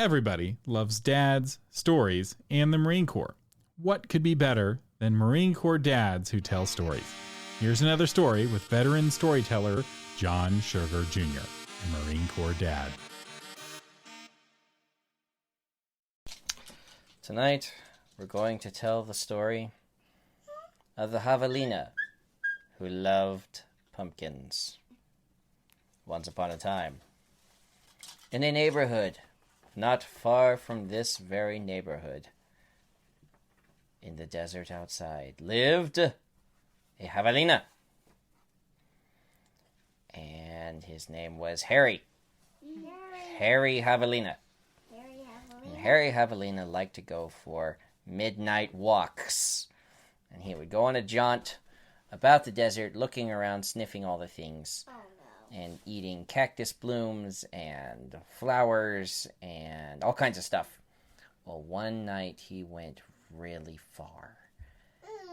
Everybody loves dads, stories, and the Marine Corps. What could be better than Marine Corps dads who tell stories? Here's another story with veteran storyteller John Sugar Jr., a Marine Corps dad. Tonight, we're going to tell the story of the Javelina who loved pumpkins. Once upon a time, in a neighborhood not far from this very neighborhood, in the desert outside, lived a Javelina. And his name was Harry. Harry Javelina. And Harry Javelina liked to go for midnight walks. And he would go on a jaunt about the desert, looking around, sniffing all the things. And eating cactus blooms and flowers and all kinds of stuff. Well, one night he went really far.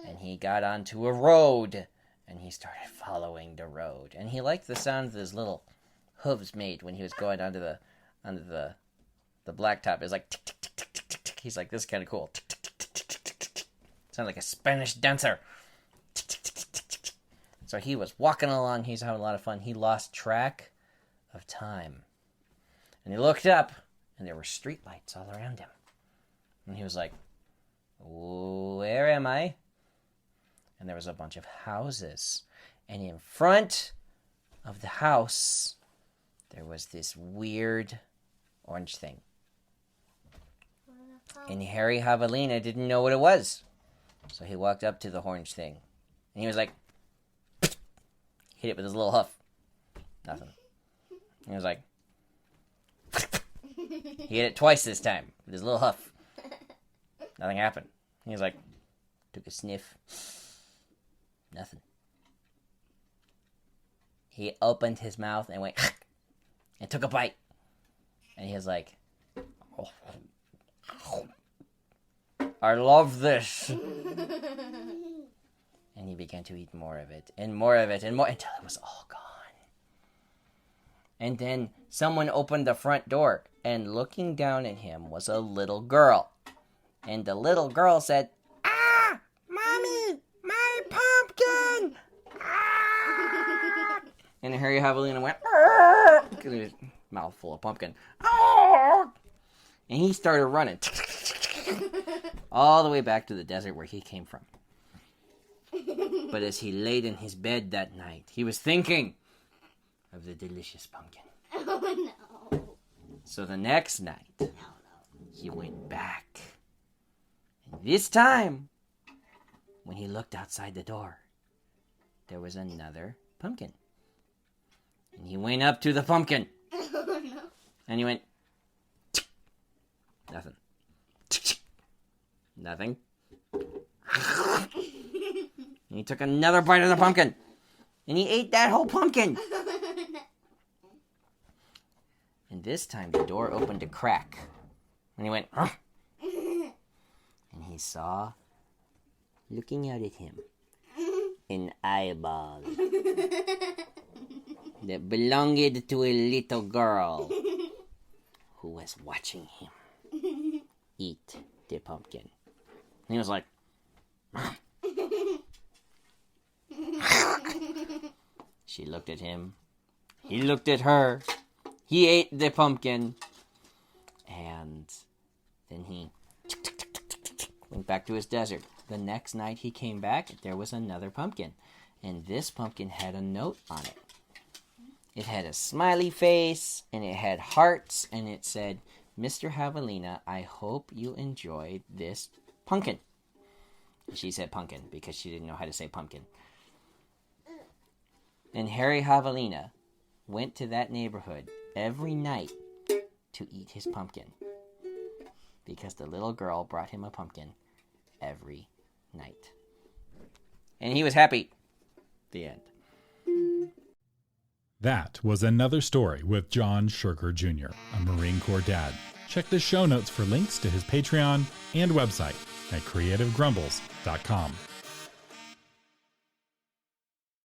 And he got onto a road. And he started following the road. And he liked the sound that his little hooves made when he was going onto the blacktop. It was like tick, tick, tick, tick, tick, tick, tick. He's like, this is kind of cool. Tick, tick, tick, tick, tick, tick, tick. Sounded like a Spanish dancer. Tick, tick, tick, tick, tick, tick. So he was walking along. He's having a lot of fun. He lost track of time. And he looked up, and there were streetlights all around him. And he was like, where am I? And there was a bunch of houses. And in front of the house, there was this weird orange thing. And Harry Javelina didn't know what it was. So he walked up to the orange thing. And he was like, hit it with his little hoof. Nothing. He was like, he hit it twice this time with his little hoof. Nothing happened. He was like, took a sniff. Nothing. He opened his mouth and went, and took a bite. And he was like, I love this. And he began to eat more of it, and more of it, and more, until it was all gone. And then someone opened the front door, and looking down at him was a little girl. And the little girl said, "Ah, Mommy, my pumpkin!" Ah! And Harry Javelina went, because he was mouth full of pumpkin. Ah! And he started running all the way back to the desert where he came from. But as he laid in his bed that night, he was thinking of the delicious pumpkin. Oh, no. So the next night, he went back. And this time, when he looked outside the door, there was another pumpkin. And he went up to the pumpkin. Oh, no. And he went, nothing. Nothing. And he took another bite of the pumpkin. And he ate that whole pumpkin. And this time the door opened a crack. And he went, huh? And he saw, looking out at him, an eyeball that belonged to a little girl who was watching him eat the pumpkin. And he was like, she looked at him. He looked at her. He ate the pumpkin. And then he went back to his desert. The next night he came back, there was another pumpkin. And this pumpkin had a note on it. It had a smiley face, and it had hearts, and it said, Mr. Javelina, I hope you enjoyed this pumpkin. She said pumpkin because she didn't know how to say pumpkin. And Harry Javelina went to that neighborhood every night to eat his pumpkin because the little girl brought him a pumpkin every night. And he was happy. The end. That was another story with John Sugar Jr., a Marine Corps dad. Check the show notes for links to his Patreon and website at creativegrumbles.com.